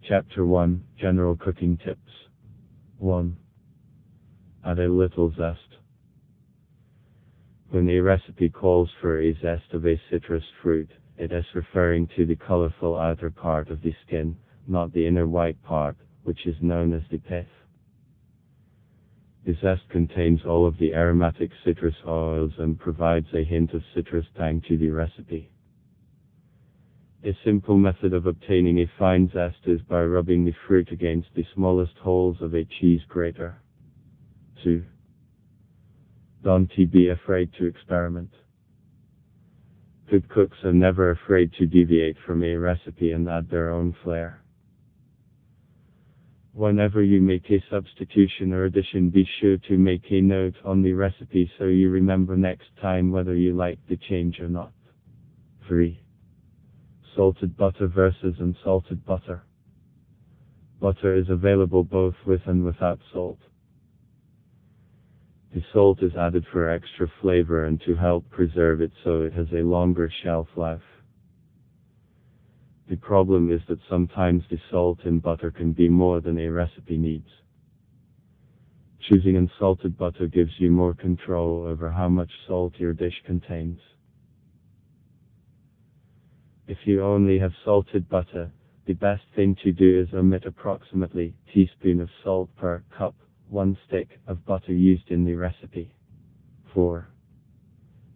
Chapter 1, General Cooking Tips. 1. Add a little zest. When a recipe calls for a zest of a citrus fruit, it is referring to the colorful outer part of the skin, not the inner white part, which is known as the pith. The zest contains all of the aromatic citrus oils and provides a hint of citrus tang to the recipe. A simple method of obtaining a fine zest is by rubbing the fruit against the smallest holes of a cheese grater. 2. Don't be afraid to experiment. Good cooks are never afraid to deviate from a recipe and add their own flair. Whenever you make a substitution or addition, be sure to make a note on the recipe so you remember next time whether you like the change or not. 3. Salted butter versus unsalted butter. Butter is available both with and without salt. The salt is added for extra flavor and to help preserve it so it has a longer shelf life. The problem is that sometimes the salt in butter can be more than a recipe needs. Choosing unsalted butter gives you more control over how much salt your dish contains. If you only have salted butter, the best thing to do is omit approximately a teaspoon of salt per cup, 1 stick of butter used in the recipe. 4.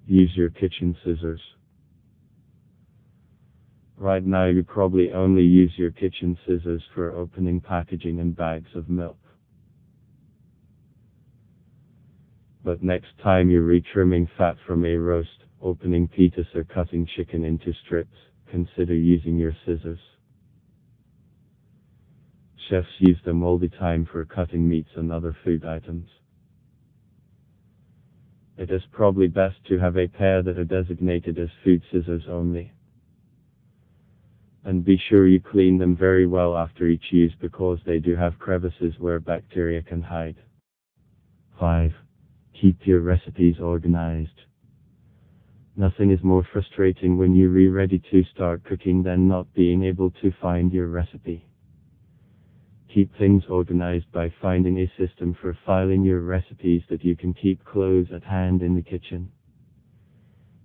Use your kitchen scissors. Right now you probably only use your kitchen scissors for opening packaging and bags of milk. But next time you're retrimming fat from a roast, opening pitas or cutting chicken into strips, consider using your scissors. Chefs use them all the time for cutting meats and other food items. It is probably best to have a pair that are designated as food scissors only. And be sure you clean them very well after each use because they do have crevices where bacteria can hide. 5. Keep your recipes organized. Nothing is more frustrating when you're ready to start cooking than not being able to find your recipe. Keep things organized by finding a system for filing your recipes that you can keep close at hand in the kitchen.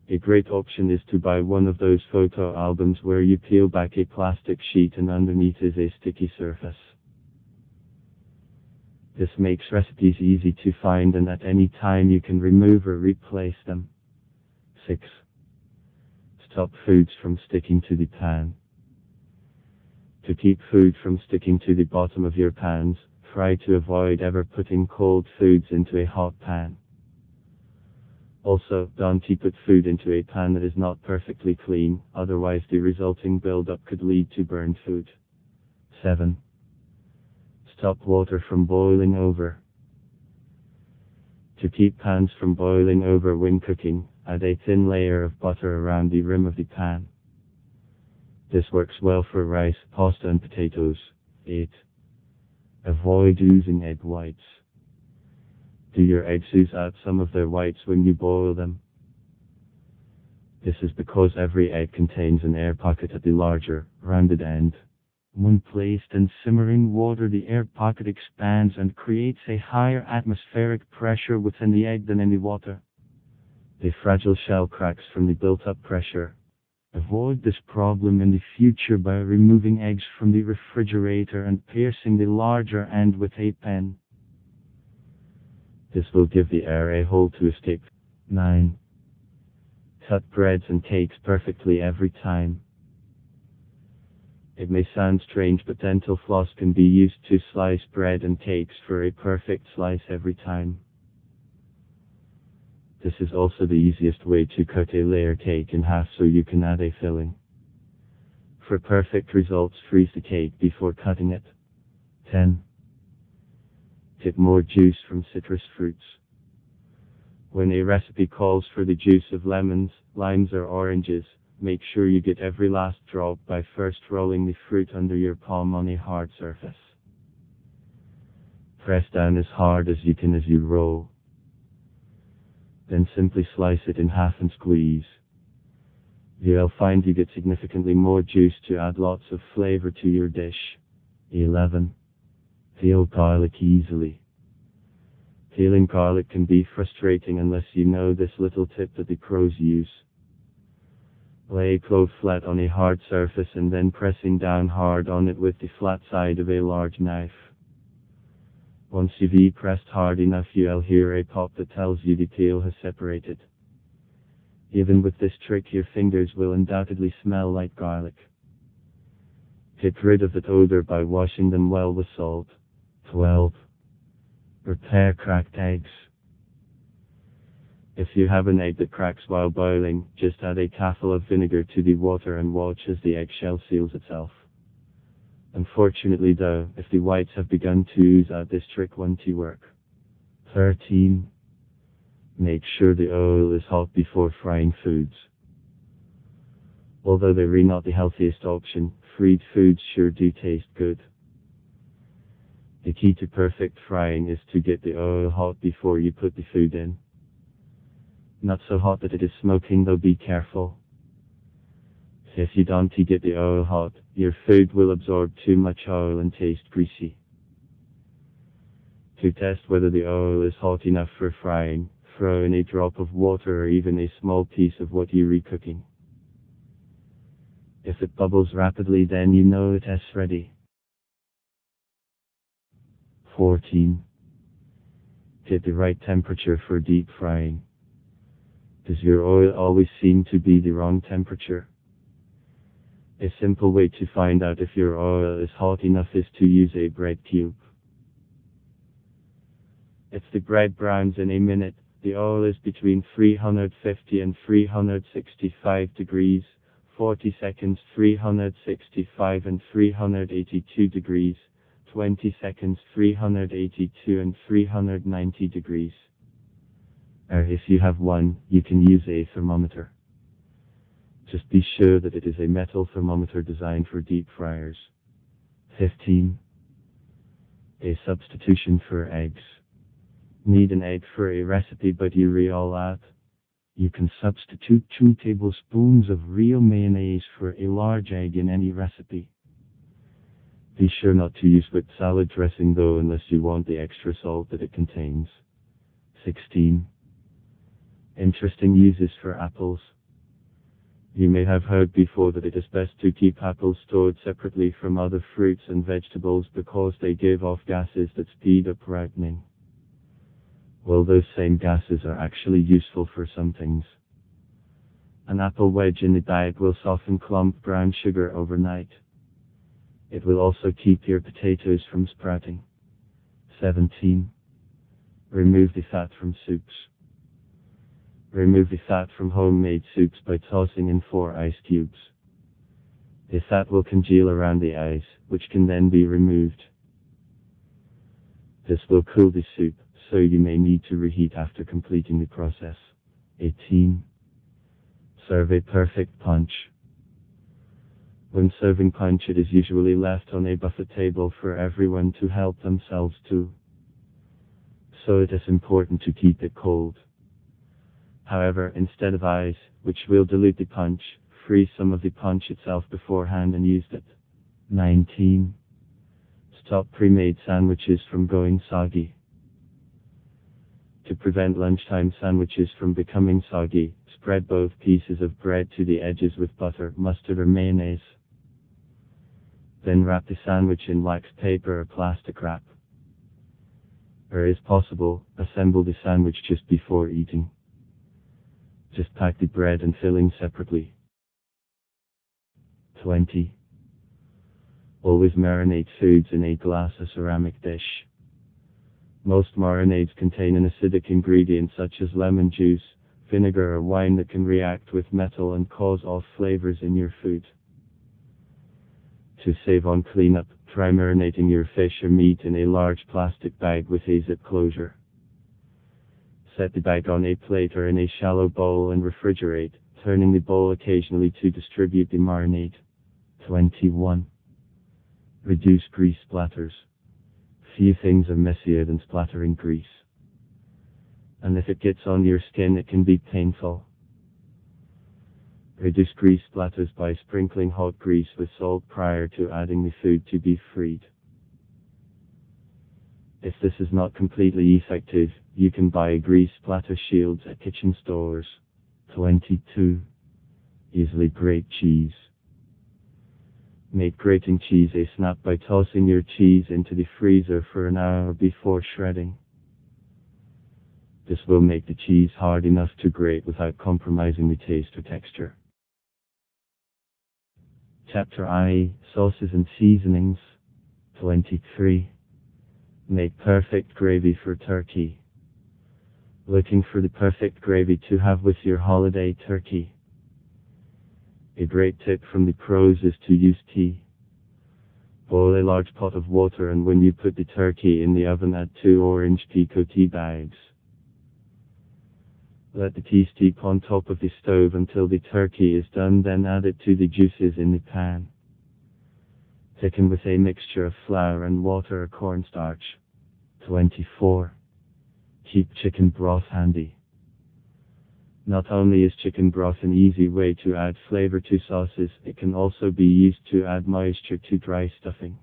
A great option is to buy one of those photo albums where you peel back a plastic sheet and underneath is a sticky surface. This makes recipes easy to find and at any time you can remove or replace them. 6. Stop foods from sticking to the pan. To keep food from sticking to the bottom of your pans, try to avoid ever putting cold foods into a hot pan. Also, don't put food into a pan that is not perfectly clean, otherwise the resulting buildup could lead to burned food. 7. Stop water from boiling over. To keep pans from boiling over when cooking, add a thin layer of butter around the rim of the pan. This works well for rice, pasta and potatoes. 8. Avoid using egg whites. Do your eggs ooze out some of their whites when you boil them? This is because every egg contains an air pocket at the larger, rounded end. When placed in simmering water, the air pocket expands and creates a higher atmospheric pressure within the egg than in the water. The fragile shell cracks from the built-up pressure. Avoid this problem in the future by removing eggs from the refrigerator and piercing the larger end with a pen. This will give the air a hole to escape. 9. Cut breads and cakes perfectly every time. It may sound strange, but dental floss can be used to slice bread and cakes for a perfect slice every time. This is also the easiest way to cut a layer cake in half so you can add a filling. For perfect results, freeze the cake before cutting it. 10. Get more juice from citrus fruits. When a recipe calls for the juice of lemons, limes or oranges, make sure you get every last drop by first rolling the fruit under your palm on a hard surface. Press down as hard as you can as you roll. Then simply slice it in half and squeeze. You'll find you get significantly more juice to add lots of flavor to your dish. 11. Peel garlic easily. Peeling garlic can be frustrating unless you know this little tip that the pros use. Lay a clove flat on a hard surface and then pressing down hard on it with the flat side of a large knife. Once you've pressed hard enough, you'll hear a pop that tells you the peel has separated. Even with this trick, your fingers will undoubtedly smell like garlic. Get rid of that odor by washing them well with salt. 12. Prepare cracked eggs. If you have an egg that cracks while boiling, just add a taffle of vinegar to the water and watch as the eggshell seals itself. Unfortunately though, if the whites have begun to ooze out, this trick won't work. 13. Make sure the oil is hot before frying foods. Although they're not the healthiest option, fried foods sure do taste good. The key to perfect frying is to get the oil hot before you put the food in. Not so hot that it is smoking though, be careful. If you don't get the oil hot, your food will absorb too much oil and taste greasy. To test whether the oil is hot enough for frying, throw in a drop of water or even a small piece of what you're cooking. If it bubbles rapidly, then you know it is ready. 14. Get the right temperature for deep frying. Does your oil always seem to be the wrong temperature? A simple way to find out if your oil is hot enough is to use a bread cube. If the bread browns in a minute, the oil is between 350 and 365 degrees, 40 seconds 365 and 382 degrees, 20 seconds 382 and 390 degrees. Or if you have one, you can use a thermometer. Just be sure that it is a metal thermometer designed for deep fryers. 15. A substitution for eggs. Need an egg for a recipe but you're all out? You can substitute 2 tablespoons of real mayonnaise for a large egg in any recipe. Be sure not to use whipped salad dressing though, unless you want the extra salt that it contains. 16. Interesting uses for apples. You may have heard before that it is best to keep apples stored separately from other fruits and vegetables because they give off gases that speed up ripening. Well, those same gases are actually useful for some things. An apple wedge in the bag will soften clumped brown sugar overnight. It will also keep your potatoes from sprouting. 17. Remove the fat from soups. Remove the fat from homemade soups by tossing in 4 ice cubes. The fat will congeal around the ice, which can then be removed. This will cool the soup, so you may need to reheat after completing the process. 18. Serve a perfect punch. When serving punch, it is usually left on a buffet table for everyone to help themselves to. So it is important to keep it cold. However, instead of ice, which will dilute the punch, freeze some of the punch itself beforehand and use it. 19. Stop pre-made sandwiches from going soggy. To prevent lunchtime sandwiches from becoming soggy, spread both pieces of bread to the edges with butter, mustard or mayonnaise. Then wrap the sandwich in wax paper or plastic wrap. Or if possible, assemble the sandwich just before eating. Just pack the bread and filling separately. 20. Always marinate foods in a glass or ceramic dish. Most marinades contain an acidic ingredient such as lemon juice, vinegar or wine that can react with metal and cause off flavors in your food. To save on cleanup, try marinating your fish or meat in a large plastic bag with a zip closure. Set the bag on a plate or in a shallow bowl and refrigerate, turning the bowl occasionally to distribute the marinade. 21. Reduce grease splatters. Few things are messier than splattering grease. And if it gets on your skin, it can be painful. Reduce grease splatters by sprinkling hot grease with salt prior to adding the food to be fried. If this is not completely effective, you can buy grease splatter shields at kitchen stores. 22. Easily grate cheese. Make grating cheese a snap by tossing your cheese into the freezer for an hour before shredding. This will make the cheese hard enough to grate without compromising the taste or texture. Chapter I, Sauces and Seasonings. 23. Make perfect gravy for turkey. Looking for the perfect gravy to have with your holiday turkey? A great tip from the pros is to use tea. Boil a large pot of water, and when you put the turkey in the oven, add 2 orange pekoe tea bags. Let the tea steep on top of the stove until the turkey is done, then add it to the juices in the pan. Thicken with a mixture of flour and water or cornstarch. 24. Keep chicken broth handy. Not only is chicken broth an easy way to add flavor to sauces, it can also be used to add moisture to dry stuffing.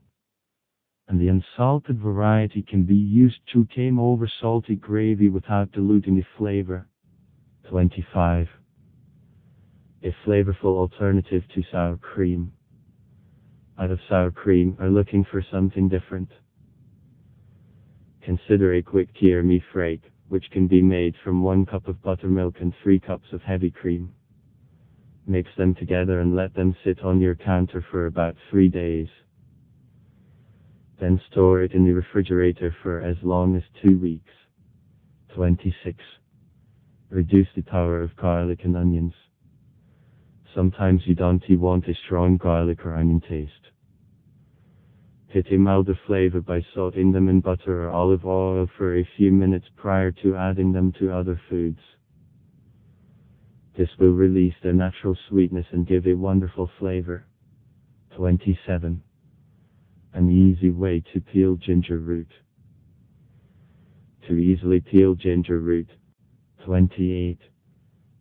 And the unsalted variety can be used to tame over salty gravy without diluting the flavor. 25. A flavorful alternative to sour cream. Out of sour cream, are looking for something different? Consider a quick tier-me frake, which can be made from 1 cup of buttermilk and 3 cups of heavy cream. Mix them together and let them sit on your counter for about 3 days. Then store it in the refrigerator for as long as 2 weeks. 26. Reduce the power of garlic and onions. Sometimes you don't want a strong garlic or onion taste. Hit a milder flavor by sauteing them in butter or olive oil for a few minutes prior to adding them to other foods. This will release their natural sweetness and give a wonderful flavor. 27. An easy way to peel ginger root. To easily peel ginger root. 28.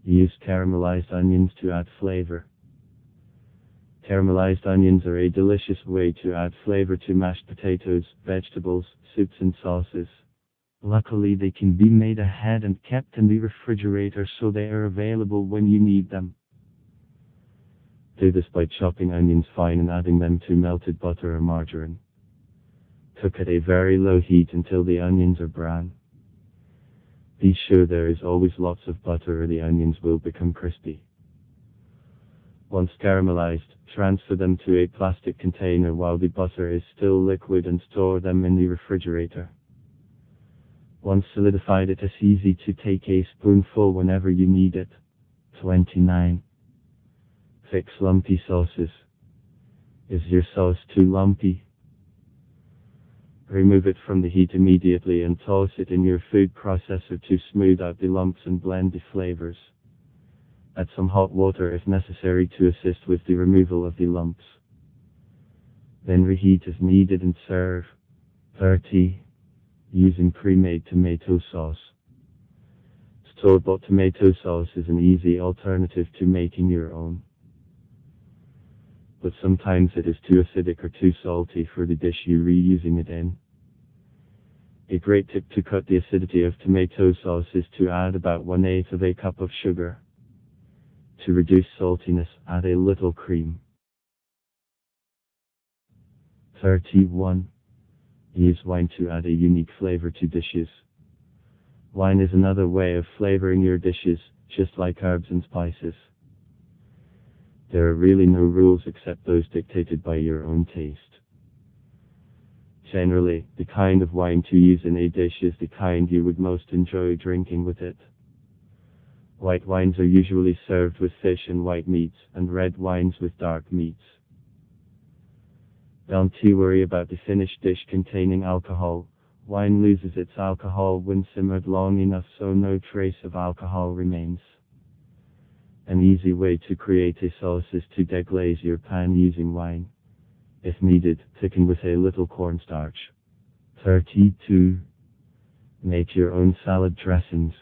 Use caramelized onions to add flavor. Caramelized onions are a delicious way to add flavor to mashed potatoes, vegetables, soups and sauces. Luckily, they can be made ahead and kept in the refrigerator so they are available when you need them. Do this by chopping onions fine and adding them to melted butter or margarine. Cook at a very low heat until the onions are brown. Be sure there is always lots of butter or the onions will become crispy. Once caramelized, transfer them to a plastic container while the butter is still liquid and store them in the refrigerator. Once solidified, it is easy to take a spoonful whenever you need it. 29. Fix lumpy sauces. Is your sauce too lumpy? Remove it from the heat immediately and toss it in your food processor to smooth out the lumps and blend the flavors. Add some hot water if necessary to assist with the removal of the lumps. Then reheat as needed and serve. 30. Using pre-made tomato sauce. Store-bought tomato sauce is an easy alternative to making your own. But sometimes it is too acidic or too salty for the dish you're reusing it in. A great tip to cut the acidity of tomato sauce is to add about 1/8 of a cup of sugar. To reduce saltiness, add a little cream. 31. Use wine to add a unique flavor to dishes. Wine is another way of flavoring your dishes, just like herbs and spices. There are really no rules except those dictated by your own taste. Generally, the kind of wine to use in a dish is the kind you would most enjoy drinking with it. White wines are usually served with fish and white meats, and red wines with dark meats. Don't you worry about the finished dish containing alcohol. Wine loses its alcohol when simmered long enough so no trace of alcohol remains. An easy way to create a sauce is to deglaze your pan using wine. If needed, thicken with a little cornstarch. 32. Make your own salad dressings.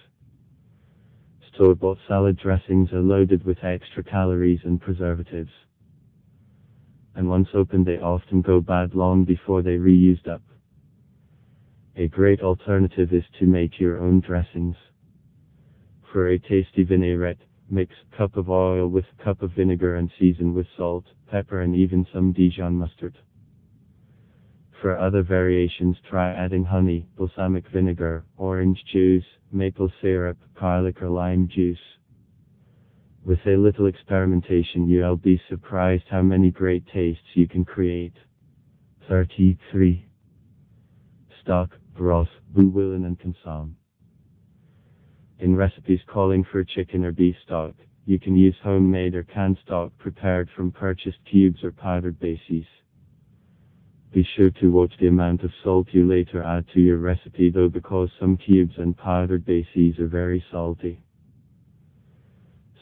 Store-bought salad dressings are loaded with extra calories and preservatives. And once opened, they often go bad long before they reused up. A great alternative is to make your own dressings. For a tasty vinaigrette, mix a cup of oil with a cup of vinegar and season with salt, pepper and even some Dijon mustard. For other variations, try adding honey, balsamic vinegar, orange juice, maple syrup, garlic or lime juice. With a little experimentation, you'll be surprised how many great tastes you can create. 33. Stock, broth, bouillon and consomme. In recipes calling for chicken or beef stock, you can use homemade or canned stock prepared from purchased cubes or powdered bases. Be sure to watch the amount of salt you later add to your recipe though, because some cubes and powdered bases are very salty.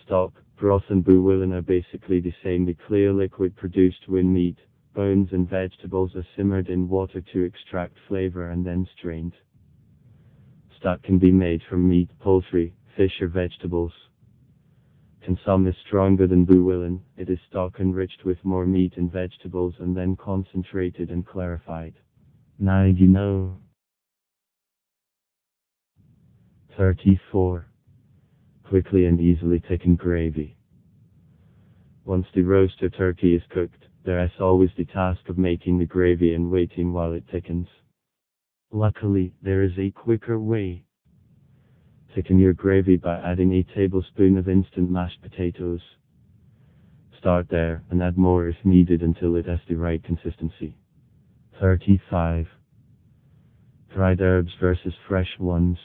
Stock, broth and bouillon are basically the same. The clear liquid produced when meat, bones and vegetables are simmered in water to extract flavor and then strained. Stock can be made from meat, poultry, fish or vegetables. Consomme is stronger than bouillon. It is stock enriched with more meat and vegetables and then concentrated and clarified. Now you know. 34. Quickly and easily thickened gravy. Once the roast or turkey is cooked, there is always the task of making the gravy and waiting while it thickens. Luckily, there is a quicker way. Thicken your gravy by adding a tablespoon of instant mashed potatoes. Start there and add more if needed until it has the right consistency. 35. Dried herbs versus fresh ones.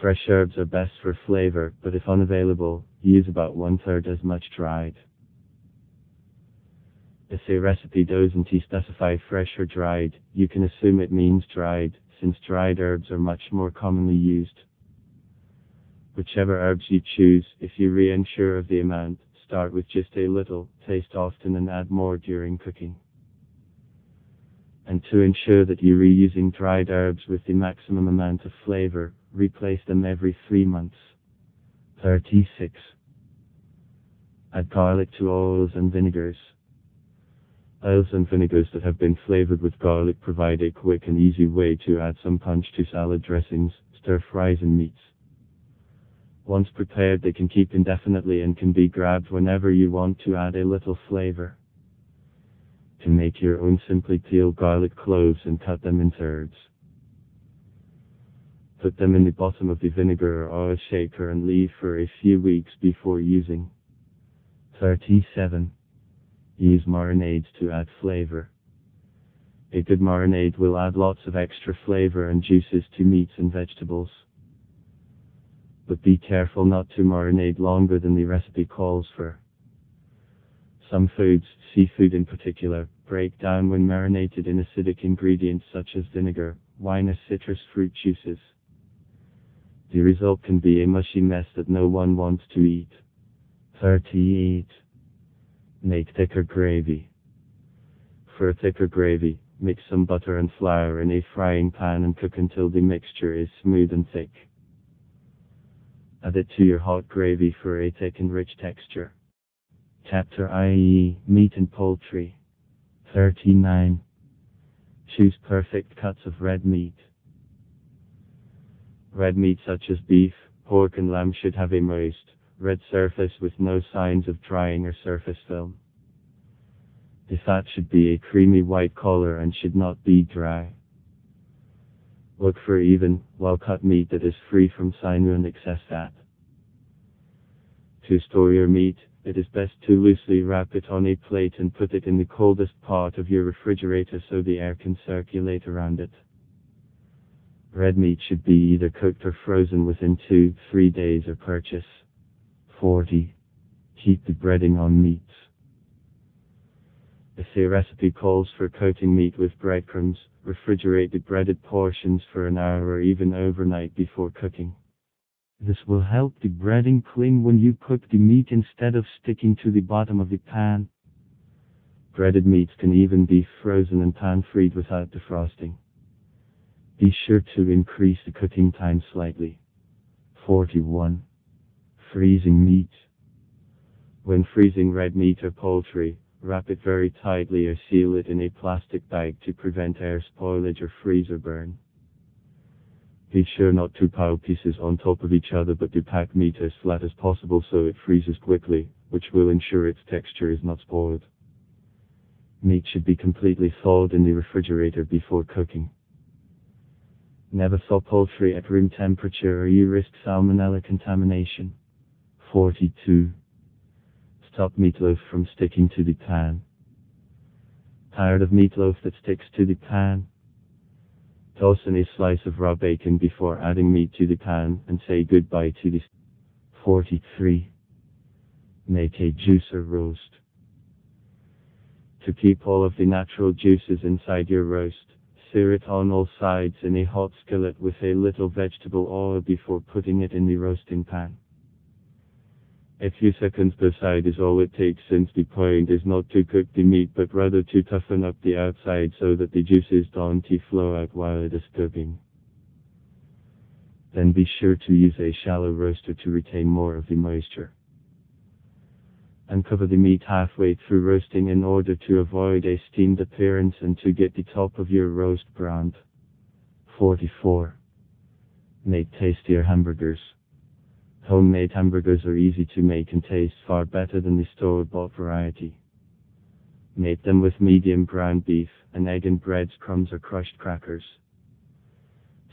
Fresh herbs are best for flavor, but if unavailable, use about 1/3 as much dried. If a recipe doesn't specify fresh or dried, you can assume it means dried, since dried herbs are much more commonly used. Whichever herbs you choose, if you're unsure of the amount, start with just a little, taste often and add more during cooking. And to ensure that you're reusing dried herbs with the maximum amount of flavor, replace them every 3 months. 36. Add garlic to oils and vinegars. Oils and vinegars that have been flavored with garlic provide a quick and easy way to add some punch to salad dressings, stir-fries and meats. Once prepared, they can keep indefinitely and can be grabbed whenever you want to add a little flavor. To make your own, simply peel garlic cloves and cut them in thirds. Put them in the bottom of the vinegar or oil shaker and leave for a few weeks before using. 37. Use marinades to add flavor. A good marinade will add lots of extra flavor and juices to meats and vegetables. But be careful not to marinate longer than the recipe calls for. Some foods, seafood in particular, break down when marinated in acidic ingredients such as vinegar, wine or citrus fruit juices. The result can be a mushy mess that no one wants to eat. 38. Make thicker gravy. For a thicker gravy, mix some butter and flour in a frying pan and cook until the mixture is smooth and thick. Add it to your hot gravy for a thick and rich texture. Chapter i.e. Meat and Poultry. 39. Choose perfect cuts of red meat. Red meat such as beef, pork and lamb should have a moist, red surface with no signs of drying or surface film. The fat should be a creamy white color and should not be dry. Look for even, well-cut meat that is free from sinew and excess fat. To store your meat, it is best to loosely wrap it on a plate and put it in the coldest part of your refrigerator so the air can circulate around it. Red meat should be either cooked or frozen within 2-3 days of purchase. 40. Keep the breading on meats. If a recipe calls for coating meat with breadcrumbs, refrigerate the breaded portions for an hour or even overnight before cooking. This will help the breading cling when you cook the meat instead of sticking to the bottom of the pan. Breaded meats can even be frozen and pan-fried without defrosting. Be sure to increase the cooking time slightly. 41. Freezing meat. When freezing red meat or poultry, Wrap it very tightly or seal it in a plastic bag to prevent air spoilage or freezer burn. Be sure not to pile pieces on top of each other, but to pack meat as flat as possible so it freezes quickly, which will ensure its texture is not spoiled. Meat should be completely thawed in the refrigerator before cooking. Never thaw poultry at room temperature or you risk salmonella contamination. 42. Stop meatloaf from sticking to the pan. Tired of meatloaf that sticks to the pan? Toss in a slice of raw bacon before adding meat to the pan and say goodbye to the 43. Make a juicer roast. To keep all of the natural juices inside your roast, sear it on all sides in a hot skillet with a little vegetable oil before putting it in the roasting pan. A few seconds per side is all it takes, since the point is not to cook the meat but rather to toughen up the outside so that the juices don't flow out while it is cooking. Then be sure to use a shallow roaster to retain more of the moisture. And cover the meat halfway through roasting in order to avoid a steamed appearance and to get the top of your roast browned. 44. Make tastier hamburgers. Homemade hamburgers are easy to make and taste far better than the store-bought variety. Make them with medium ground beef, an egg and breadcrumbs or crushed crackers.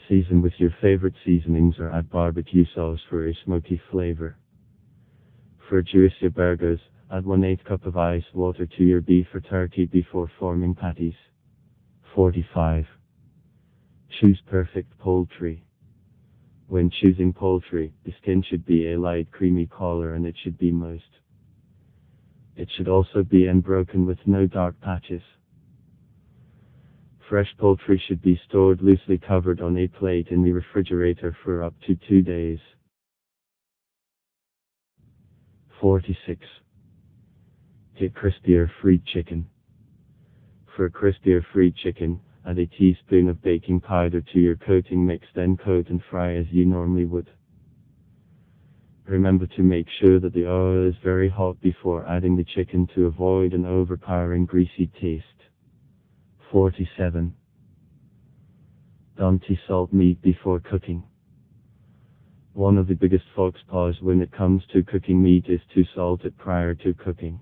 Season with your favorite seasonings or add barbecue sauce for a smoky flavor. For juicier burgers, add 1/8 cup of ice water to your beef or turkey before forming patties. 45. Choose perfect poultry. When choosing poultry, the skin should be a light creamy color and it should be moist. It should also be unbroken with no dark patches. Fresh poultry should be stored loosely covered on a plate in the refrigerator for up to 2 days. 46. Get crispier fried chicken. For crispier fried chicken, add a teaspoon of baking powder to your coating mix, then coat and fry as you normally would. Remember to make sure that the oil is very hot before adding the chicken to avoid an overpowering greasy taste. 47. Don't salt meat before cooking. One of the biggest faux pas when it comes to cooking meat is to salt it prior to cooking.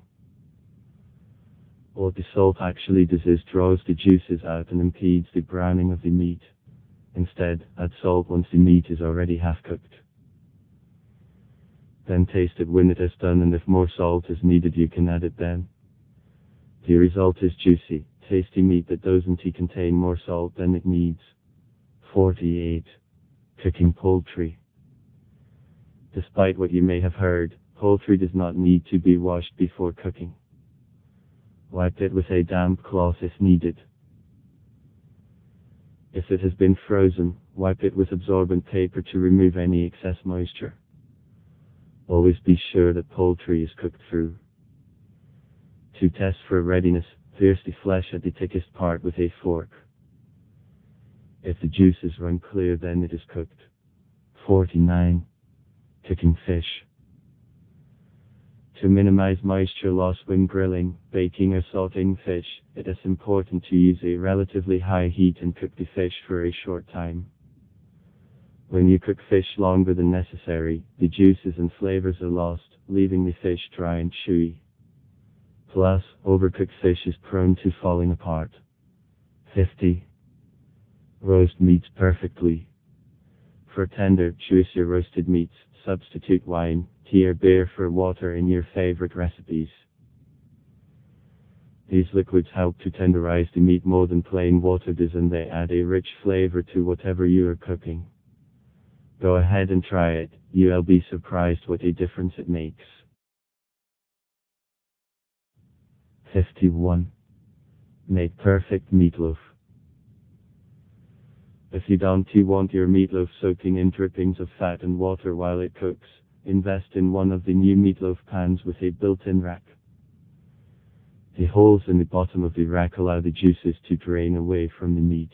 What the salt actually does is draws the juices out and impedes the browning of the meat. Instead, add salt once the meat is already half cooked. Then taste it when it is done, and if more salt is needed you can add it then. The result is juicy, tasty meat that doesn't contain more salt than it needs. 48. Cooking poultry. Despite what you may have heard, poultry does not need to be washed before cooking. Wipe it with a damp cloth if needed. If it has been frozen, wipe it with absorbent paper to remove any excess moisture. Always be sure that poultry is cooked through. To test for readiness, pierce the flesh at the thickest part with a fork. If the juices run clear, then it is cooked. 49. Cooking fish. To minimize moisture loss when grilling, baking or sautéing fish, it is important to use a relatively high heat and cook the fish for a short time. When you cook fish longer than necessary, the juices and flavors are lost, leaving the fish dry and chewy. Plus, overcooked fish is prone to falling apart. 50. Roast meats perfectly. For tender, juicier roasted meats, substitute wine, tea or beer for water in your favorite recipes. These liquids help to tenderize the meat more than plain water does, and they add a rich flavor to whatever you are cooking. Go ahead and try it, you'll be surprised what a difference it makes. 51. Make perfect meatloaf. If you don't want your meatloaf soaking in drippings of fat and water while it cooks, invest in one of the new meatloaf pans with a built-in rack. The holes in the bottom of the rack allow the juices to drain away from the meat.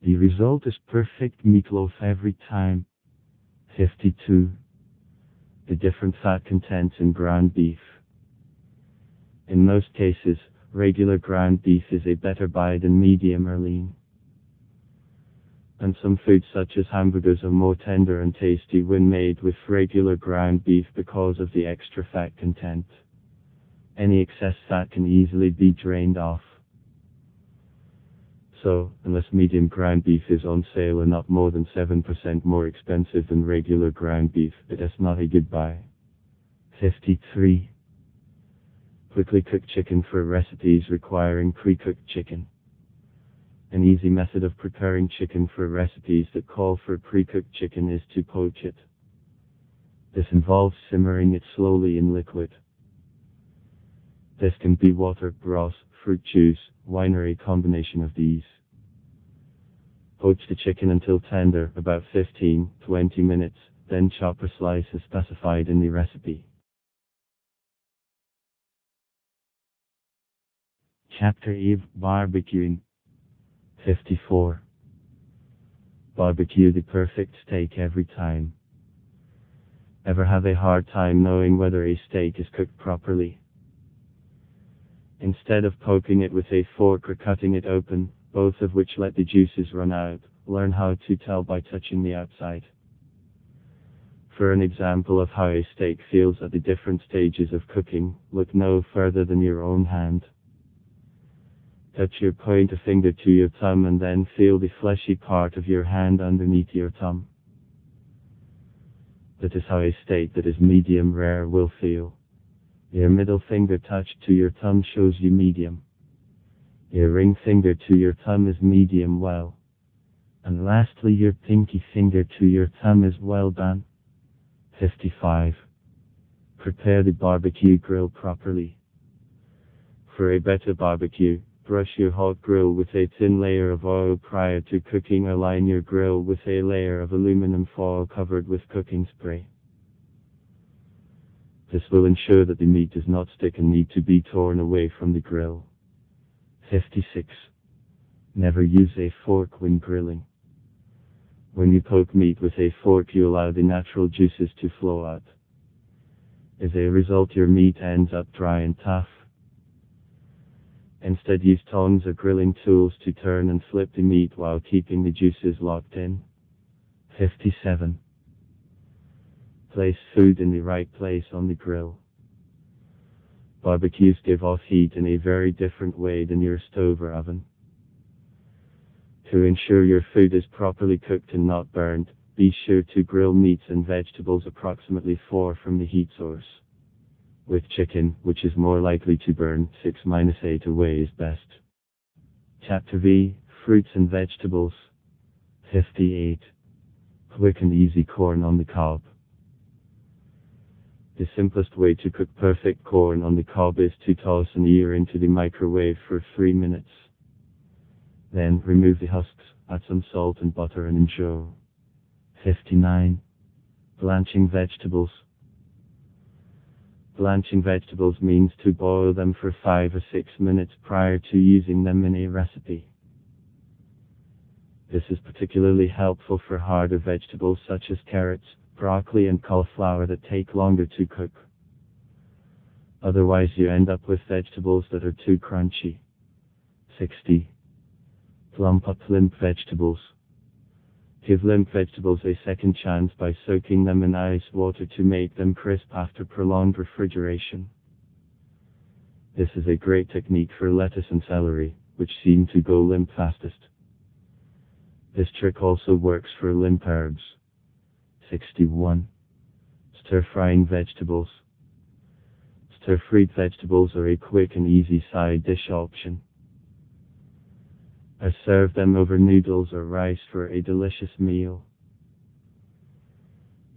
The result is perfect meatloaf every time. 52. The different fat contents in ground beef. In most cases, regular ground beef is a better buy than medium or lean. And some foods such as hamburgers are more tender and tasty when made with regular ground beef because of the extra fat content. Any excess fat can easily be drained off. So, unless medium ground beef is on sale and not more than 7% more expensive than regular ground beef, it is not a good buy. 53. Quickly cooked chicken for recipes requiring pre-cooked chicken. An easy method of preparing chicken for recipes that call for pre-cooked chicken is to poach it. This involves simmering it slowly in liquid. This can be water, broth, fruit juice, wine, or a combination of these. Poach the chicken until tender, about 15-20 minutes, then chop a slice as specified in the recipe. Chapter 8: Barbecuing. 54. Barbecue the perfect steak every time. Ever have a hard time knowing whether a steak is cooked properly? Instead of poking it with a fork or cutting it open, both of which let the juices run out, learn how to tell by touching the outside. For an example of how a steak feels at the different stages of cooking, look no further than your own hand. Touch your pointer finger to your thumb and then feel the fleshy part of your hand underneath your thumb. That is how a steak that is medium rare will feel. Your middle finger touched to your thumb shows you medium. Your ring finger to your thumb is medium well. And lastly, your pinky finger to your thumb is well done. 55. Prepare the barbecue grill properly. For a better barbecue, brush your hot grill with a thin layer of oil prior to cooking, or line your grill with a layer of aluminum foil covered with cooking spray. This will ensure that the meat does not stick and need to be torn away from the grill. 56. Never use a fork when grilling. When you poke meat with a fork, you allow the natural juices to flow out. As a result, your meat ends up dry and tough. Instead, use tongs or grilling tools to turn and flip the meat while keeping the juices locked in. 57. Place food in the right place on the grill. Barbecues give off heat in a very different way than your stove or oven. To ensure your food is properly cooked and not burned, be sure to grill meats and vegetables approximately 4 from the heat source. With chicken, which is more likely to burn, 6-8 away is best. Chapter V: Fruits and Vegetables. 58. Quick and easy corn on the cob. The simplest way to cook perfect corn on the cob is to toss an ear into the microwave for 3 minutes. Then remove the husks, add some salt and butter and enjoy. 59. Blanching vegetables. Blanching vegetables means to boil them for 5 or 6 minutes prior to using them in a recipe. This is particularly helpful for harder vegetables such as carrots, broccoli and cauliflower that take longer to cook. Otherwise you end up with vegetables that are too crunchy. 60. Plump up limp vegetables. Give limp vegetables a second chance by soaking them in ice water to make them crisp after prolonged refrigeration. This is a great technique for lettuce and celery, which seem to go limp fastest. This trick also works for limp herbs. 61. Stir-frying vegetables. Stir-fried vegetables are a quick and easy side dish option. I serve them over noodles or rice for a delicious meal.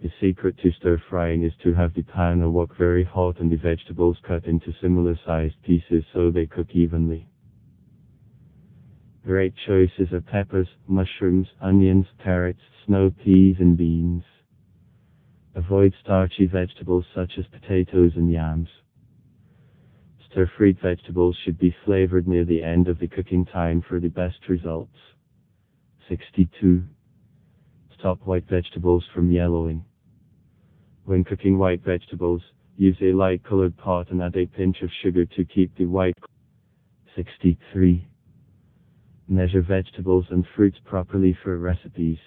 The secret to stir-frying is to have the pan or wok very hot and the vegetables cut into similar-sized pieces so they cook evenly. Great choices are peppers, mushrooms, onions, carrots, snow peas and beans. Avoid starchy vegetables such as potatoes and yams. Stir-fried vegetables should be flavored near the end of the cooking time for the best results. 62. Stop white vegetables from yellowing. When cooking white vegetables, Use a light-colored pot and add a pinch of sugar to keep the white. 63. Measure vegetables and fruits properly for recipes.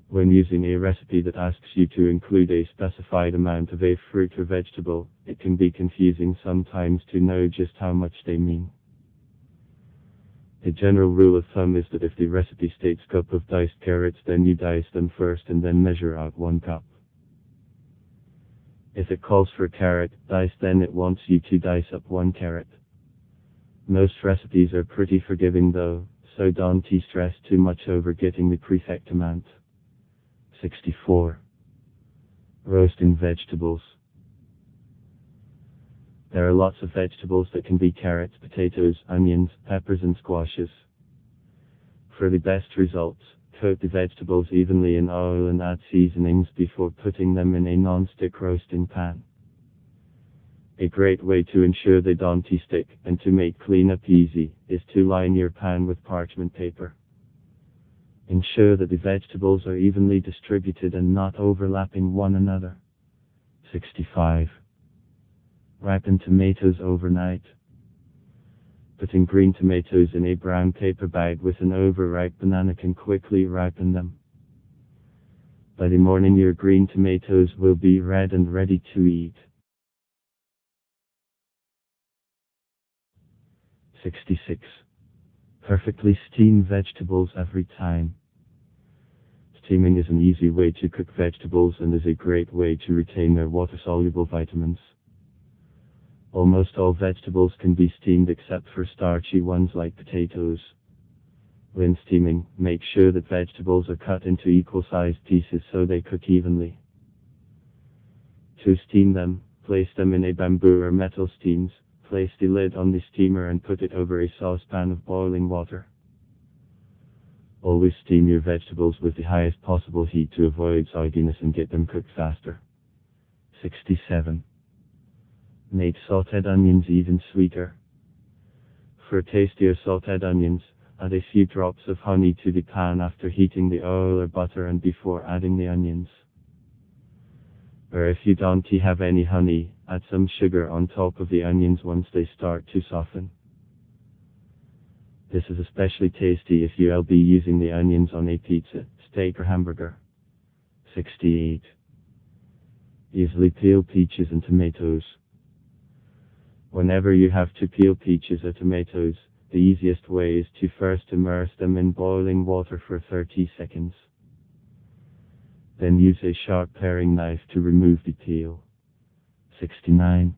When using a recipe that asks you to include a specified amount of a fruit or vegetable, it can be confusing sometimes to know just how much they mean. A general rule of thumb is that if the recipe states cup of diced carrots, then you dice them first and then measure out 1 cup. If it calls for carrot dice, then it wants you to dice up 1 carrot. Most recipes are pretty forgiving though, so don't stress too much over getting the perfect amount. 64. Roasting vegetables. There are lots of vegetables that can be carrots, potatoes, onions, peppers and squashes. For the best results, coat the vegetables evenly in oil and add seasonings before putting them in a non-stick roasting pan. A great way to ensure they don't stick and to make cleanup easy is to line your pan with parchment paper. Ensure that the vegetables are evenly distributed and not overlapping one another. 65. Ripen tomatoes overnight. Putting green tomatoes in a brown paper bag with an overripe banana can quickly ripen them. By the morning, your green tomatoes will be red and ready to eat. 66. Perfectly steam vegetables every time. Steaming is an easy way to cook vegetables and is a great way to retain their water-soluble vitamins. Almost all vegetables can be steamed except for starchy ones like potatoes. When steaming, make sure that vegetables are cut into equal-sized pieces so they cook evenly. To steam them, place them in a bamboo or metal steams. Place the lid on the steamer and put it over a saucepan of boiling water. Always steam your vegetables with the highest possible heat to avoid sogginess and get them cooked faster. 67. Make sauteed onions even sweeter. For tastier sauteed onions, add a few drops of honey to the pan after heating the oil or butter and before adding the onions. Or if you don't have any honey, add some sugar on top of the onions once they start to soften. This is especially tasty if you'll be using the onions on a pizza, steak or hamburger. 68. Easily peel peaches and tomatoes. Whenever you have to peel peaches or tomatoes, the easiest way is to first immerse them in boiling water for 30 seconds. Then use a sharp paring knife to remove the peel. 69.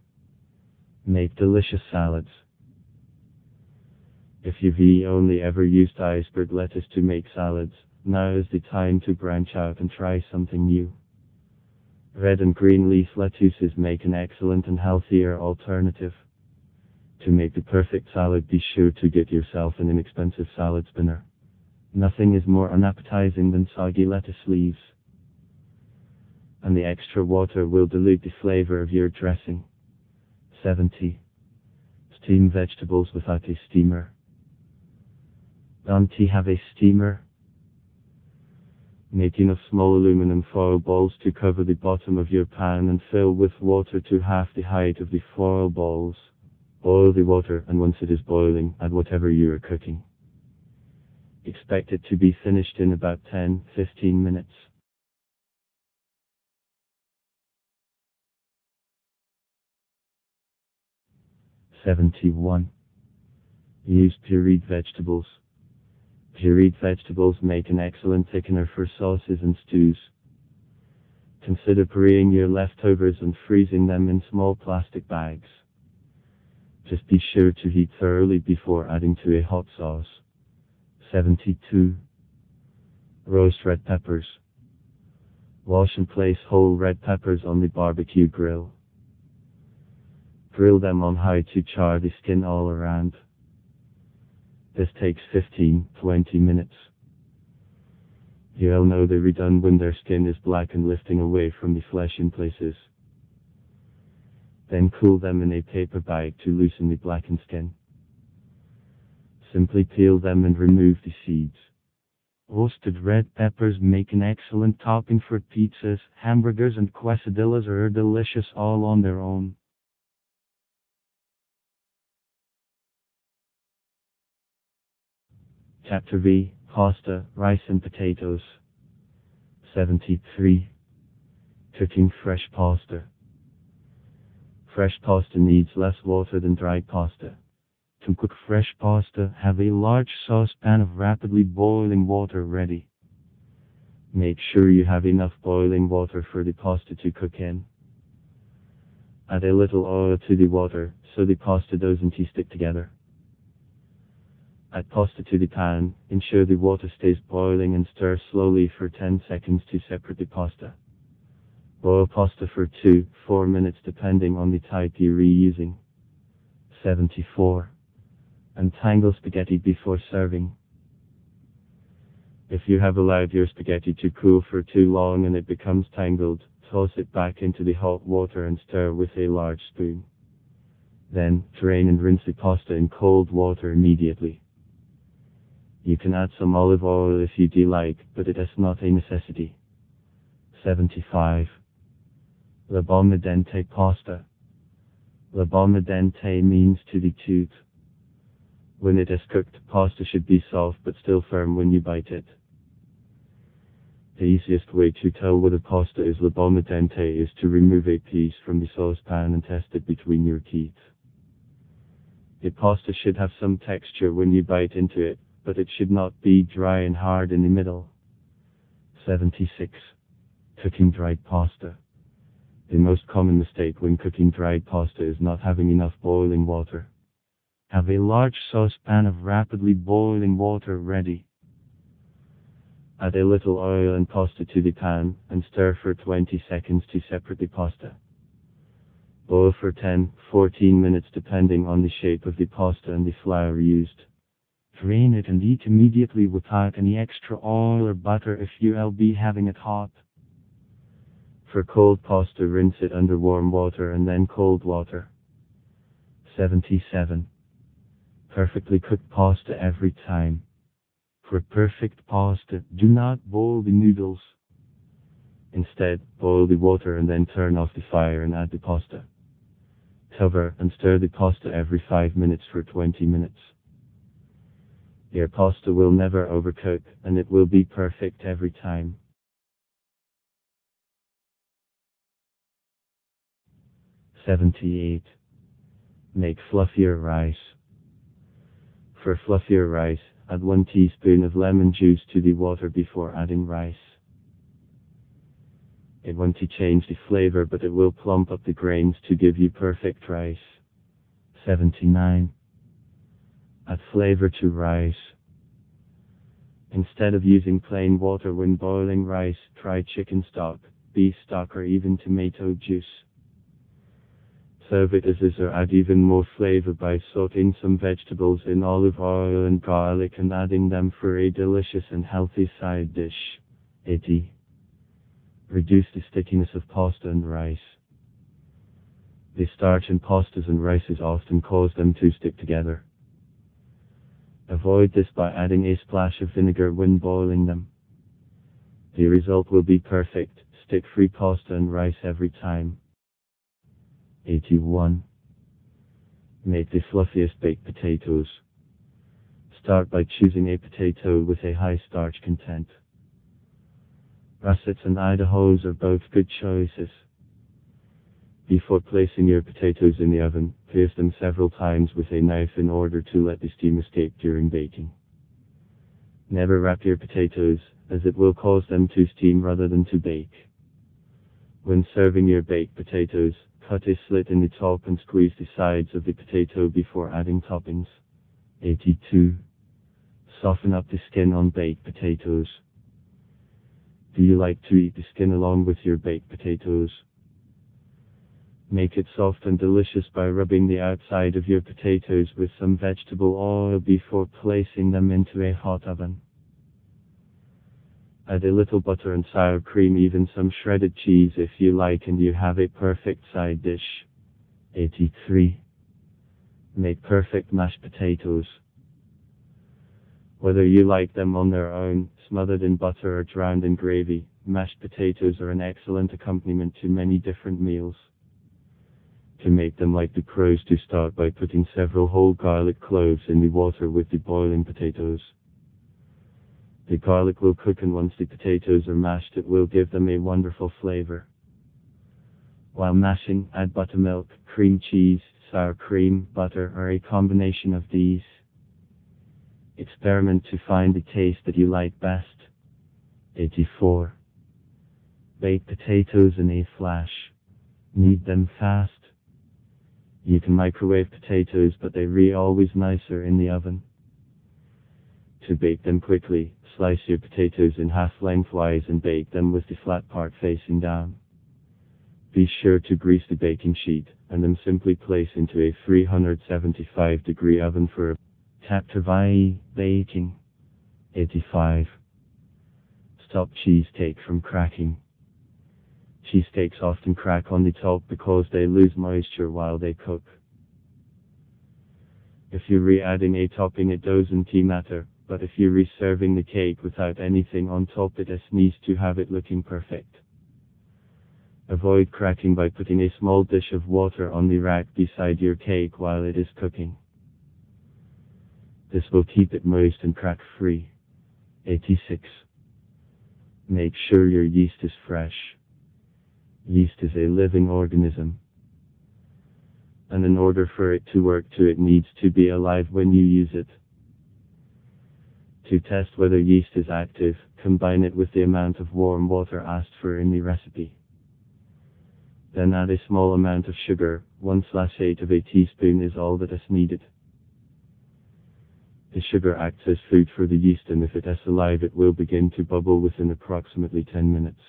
Make delicious salads. If you've only ever used iceberg lettuce to make salads, now is the time to branch out and try something new. Red and green leaf lettuces make an excellent and healthier alternative. To make the perfect salad, be sure to get yourself an inexpensive salad spinner. Nothing is more unappetizing than soggy lettuce leaves. And the extra water will dilute the flavor of your dressing. 70. Steam vegetables without a steamer. Don't you have a steamer? Make enough small aluminum foil balls to cover the bottom of your pan and fill with water to half the height of the foil balls. Boil the water, and once it is boiling, add whatever you are cooking. Expect it to be finished in about 10-15 minutes. 71. Use pureed vegetables. Pureed vegetables make an excellent thickener for sauces and stews. Consider pureeing your leftovers and freezing them in small plastic bags. Just be sure to heat thoroughly before adding to a hot sauce. 72. Roast red peppers. Wash and place whole red peppers on the barbecue grill. Grill them on high to char the skin all around. This takes 15-20 minutes. You'll know they're done when their skin is black and lifting away from the flesh in places. Then cool them in a paper bag to loosen the blackened skin. Simply peel them and remove the seeds. Roasted red peppers make an excellent topping for pizzas, hamburgers and quesadillas are delicious all on their own. Chapter V. Pasta, rice and potatoes. 73. Cooking fresh pasta. Fresh pasta needs less water than dried pasta. To cook fresh pasta, have a large saucepan of rapidly boiling water ready. Make sure you have enough boiling water for the pasta to cook in. Add a little oil to the water, so the pasta doesn't stick together. Add pasta to the pan, ensure the water stays boiling and stir slowly for 10 seconds to separate the pasta. Boil pasta for 2-4 minutes depending on the type you're reusing. 74. Untangle spaghetti before serving. If you have allowed your spaghetti to cool for too long and it becomes tangled, toss it back into the hot water and stir with a large spoon. Then, drain and rinse the pasta in cold water immediately. You can add some olive oil if you do like, but it is not a necessity. 75. La bomba dente pasta. La bomba dente means to the tooth. When it is cooked, pasta should be soft but still firm when you bite it. The easiest way to tell whether pasta is la bomba dente is to remove a piece from the saucepan and test it between your teeth. The pasta should have some texture when you bite into it, but it should not be dry and hard in the middle. 76. Cooking dried pasta. The most common mistake when cooking dried pasta is not having enough boiling water. Have a large saucepan of rapidly boiling water ready. Add a little oil and pasta to the pan, and stir for 20 seconds to separate the pasta. Boil for 10-14 minutes depending on the shape of the pasta and the flour used. Drain it and eat immediately without any extra oil or butter if you'll be having it hot. For cold pasta, rinse it under warm water and then cold water. 77. Perfectly cooked pasta every time. For perfect pasta, do not boil the noodles. Instead, boil the water and then turn off the fire and add the pasta. Cover and stir the pasta every 5 minutes for 20 minutes. Your pasta will never overcook, and it will be perfect every time. 78. Make fluffier rice. For fluffier rice, add 1 teaspoon of lemon juice to the water before adding rice. It won't change the flavor, but it will plump up the grains to give you perfect rice. 79. Add flavor to rice. Instead of using plain water when boiling rice, try chicken stock, beef stock or even tomato juice. Serve it as is or add even more flavor by sauteing some vegetables in olive oil and garlic and adding them for a delicious and healthy side dish. 80. Reduce the stickiness of pasta and rice. The starch in pastas and rices often cause them to stick together. Avoid this by adding a splash of vinegar when boiling them. The result will be perfect, stick-free pasta and rice every time. 81. Make the fluffiest baked potatoes. Start by choosing a potato with a high starch content. Russets and Idahos are both good choices. Before placing your potatoes in the oven, pierce them several times with a knife in order to let the steam escape during baking. Never wrap your potatoes, as it will cause them to steam rather than to bake. When serving your baked potatoes, cut a slit in the top and squeeze the sides of the potato before adding toppings. 82. Soften up the skin on baked potatoes. Do you like to eat the skin along with your baked potatoes? Make it soft and delicious by rubbing the outside of your potatoes with some vegetable oil before placing them into a hot oven. Add a little butter and sour cream, even some shredded cheese if you like, and you have a perfect side dish. 83. Make perfect mashed potatoes. Whether you like them on their own, smothered in butter or drowned in gravy, mashed potatoes are an excellent accompaniment to many different meals. To make them like the pros, to start by putting several whole garlic cloves in the water with the boiling potatoes. The garlic will cook, and once the potatoes are mashed, it will give them a wonderful flavor. While mashing, add buttermilk, cream cheese, sour cream, butter, or a combination of these. Experiment to find the taste that you like best. 84. Bake potatoes in a flash. Knead them fast. You can microwave potatoes, but they're always nicer in the oven. To bake them quickly, slice your potatoes in half lengthwise and bake them with the flat part facing down. Be sure to grease the baking sheet, and then simply place into a 375-degree oven for back.Try baking. 85. Stop cheesesteak from cracking. Cheesesteaks often crack on the top because they lose moisture while they cook. If you're re-adding a topping, it doesn't matter, but if you're reserving the cake without anything on top, it needs to have it looking perfect. Avoid cracking by putting a small dish of water on the rack beside your cake while it is cooking. This will keep it moist and crack-free. 86. Make sure your yeast is fresh. Yeast is a living organism, and in order for it to work it needs to be alive when you use it. To test whether yeast is active, combine it with the amount of warm water asked for in the recipe. Then add a small amount of sugar. 1/8 of a teaspoon is all that is needed. The sugar acts as food for the yeast, and if it is alive, it will begin to bubble within approximately 10 minutes.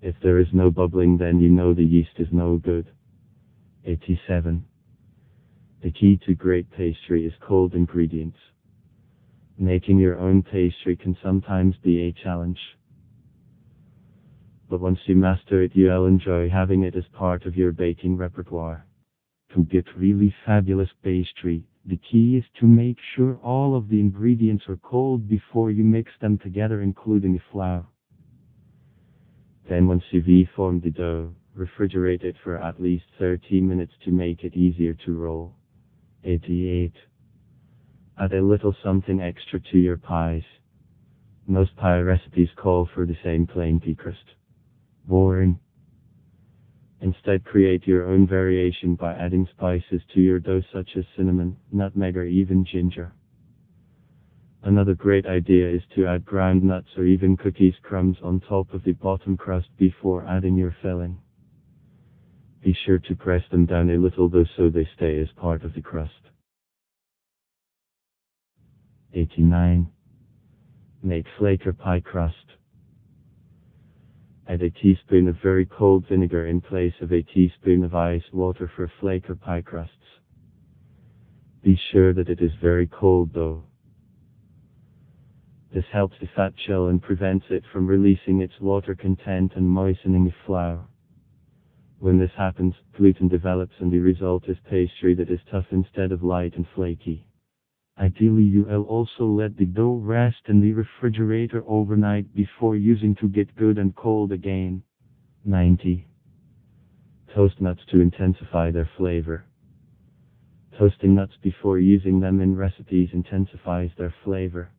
If there is no bubbling, then you know the yeast is no good. 87. The key to great pastry is cold ingredients. Making your own pastry can sometimes be a challenge, but once you master it, you'll enjoy having it as part of your baking repertoire. To get really fabulous pastry, the key is to make sure all of the ingredients are cold before you mix them together, including the flour. Then once you've formed the dough, refrigerate it for at least 30 minutes to make it easier to roll. 88. Add a little something extra to your pies. Most pie recipes call for the same plain pie crust. Boring. Instead, create your own variation by adding spices to your dough such as cinnamon, nutmeg, or even ginger. Another great idea is to add ground nuts or even cookies crumbs on top of the bottom crust before adding your filling. Be sure to press them down a little though so they stay as part of the crust. 89. Make flaker pie crust. Add a teaspoon of very cold vinegar in place of a teaspoon of ice water for flaker pie crusts. Be sure that it is very cold though. This helps the fat chill and prevents it from releasing its water content and moistening the flour. When this happens, gluten develops and the result is pastry that is tough instead of light and flaky. Ideally, you'll also let the dough rest in the refrigerator overnight before using to get good and cold again. 90. Toast nuts to intensify their flavor. Toasting nuts before using them in recipes intensifies their flavor.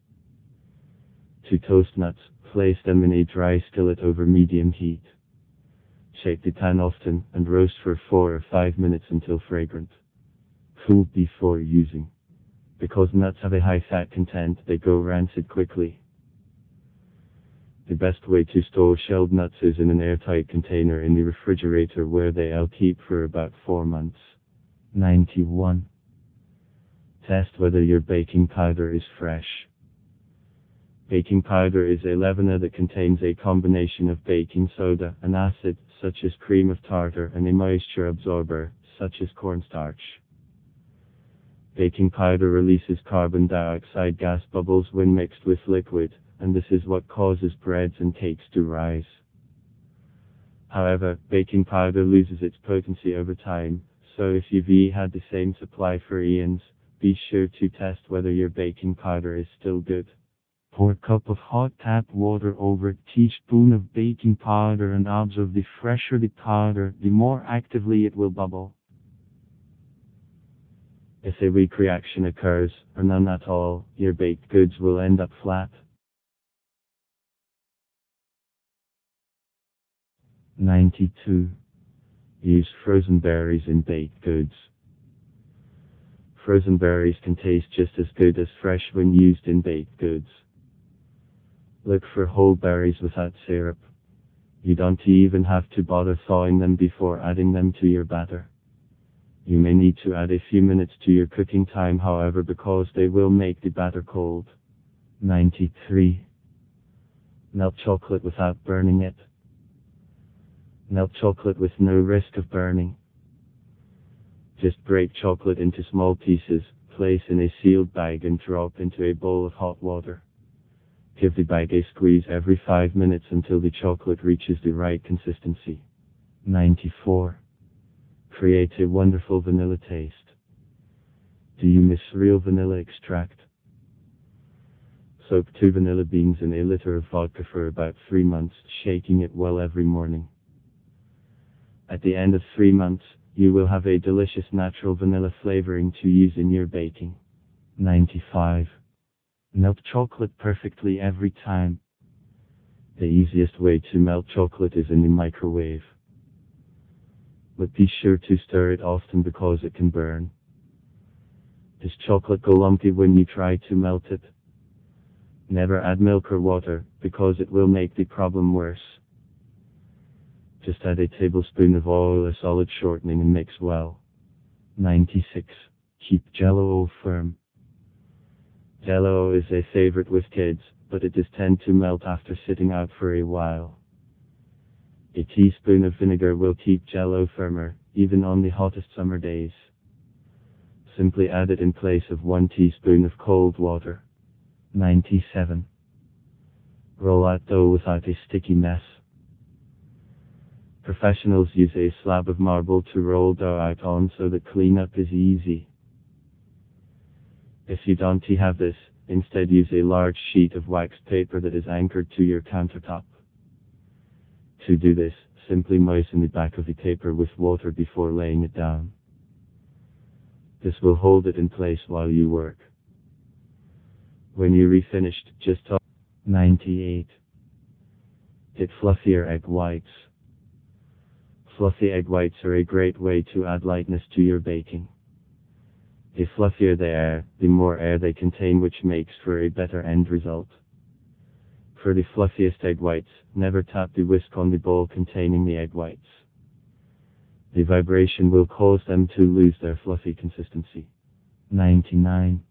To toast nuts, place them in a dry skillet over medium heat. Shake the pan often and roast for 4 or 5 minutes until fragrant. Cool before using. Because nuts have a high fat content, they go rancid quickly. The best way to store shelled nuts is in an airtight container in the refrigerator where they'll keep for about 4 months. 91. Test whether your baking powder is fresh. Baking powder is a leavener that contains a combination of baking soda, an acid, such as cream of tartar, and a moisture absorber, such as cornstarch. Baking powder releases carbon dioxide gas bubbles when mixed with liquid, and this is what causes breads and cakes to rise. However, baking powder loses its potency over time, so if you've had the same supply for eons, Be sure to test whether your baking powder is still good. Pour a cup of hot tap water over a teaspoon of baking powder and observe the fresher the powder, the more actively it will bubble. If a weak reaction occurs, or none at all, your baked goods will end up flat. 92. Use frozen berries in baked goods. Frozen berries can taste just as good as fresh when used in baked goods. Look for whole berries without syrup. You don't even have to bother thawing them before adding them to your batter. You may need to add a few minutes to your cooking time, however, because they will make the batter cold. 93. Melt chocolate without burning it. Melt chocolate with no risk of burning. Just break chocolate into small pieces, place in a sealed bag and drop into a bowl of hot water. Give the bag a squeeze every 5 minutes until the chocolate reaches the right consistency. 94. Create a wonderful vanilla taste. Do you miss real vanilla extract? Soak 2 vanilla beans in a liter of vodka for about 3 months, shaking it well every morning. At the end of 3 months, you will have a delicious natural vanilla flavoring to use in your baking. 95. Melt chocolate perfectly every time. The easiest way to melt chocolate is in the microwave. But be sure to stir it often because it can burn. Does chocolate go lumpy when you try to melt it? Never add milk or water, because it will make the problem worse. Just add a tablespoon of oil or solid shortening and mix well. 96. Keep Jell-O firm. Jell-O is a favorite with kids, but it does tend to melt after sitting out for a while. A teaspoon of vinegar will keep Jell-O firmer, even on the hottest summer days. Simply add it in place of 1 teaspoon of cold water. 97. Roll out dough without a sticky mess. Professionals use a slab of marble to roll dough out on so that cleanup is easy. If you don't have this, instead use a large sheet of waxed paper that is anchored to your countertop. To do this, simply moisten the back of the paper with water before laying it down. This will hold it in place while you work. When you're refinished, just toss. 98. Get fluffier egg whites. Fluffy egg whites are a great way to add lightness to your baking. The fluffier they are, the more air they contain, which makes for a better end result. For the fluffiest egg whites, never tap the whisk on the bowl containing the egg whites. The vibration will cause them to lose their fluffy consistency. 99.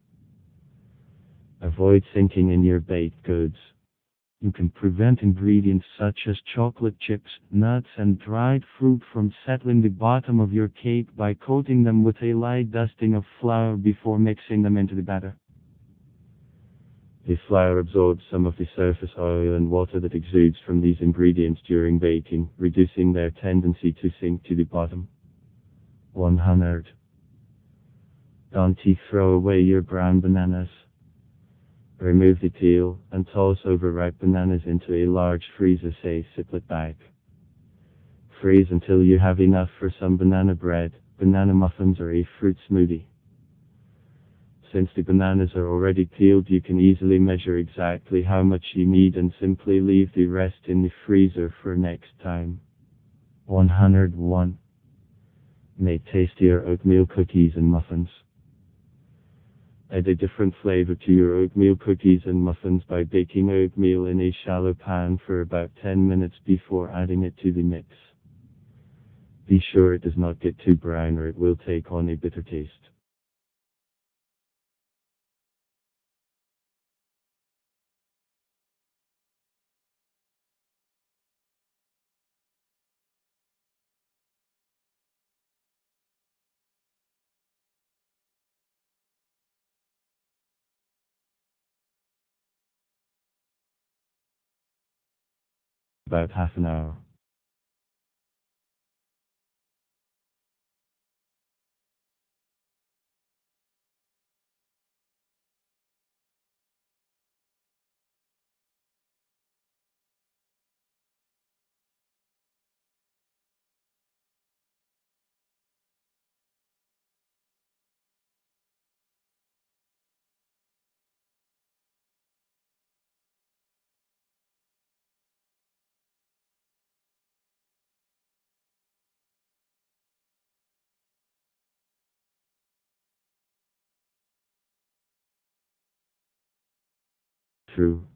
Avoid sinking in your baked goods. You can prevent ingredients such as chocolate chips, nuts, and dried fruit from settling the bottom of your cake by coating them with a light dusting of flour before mixing them into the batter. The flour absorbs some of the surface oil and water that exudes from these ingredients during baking, reducing their tendency to sink to the bottom. 100. Don't throw away your brown bananas. Remove the peel, and toss overripe bananas into a large freezer, say Ziploc bag. Freeze until you have enough for some banana bread, banana muffins, or a fruit smoothie. Since the bananas are already peeled, you can easily measure exactly how much you need and simply leave the rest in the freezer for next time. 101. Make tastier oatmeal cookies and muffins. Add a different flavor to your oatmeal cookies and muffins by baking oatmeal in a shallow pan for about 10 minutes before adding it to the mix. Be sure it does not get too brown or it will take on a bitter taste. About half an hour. through.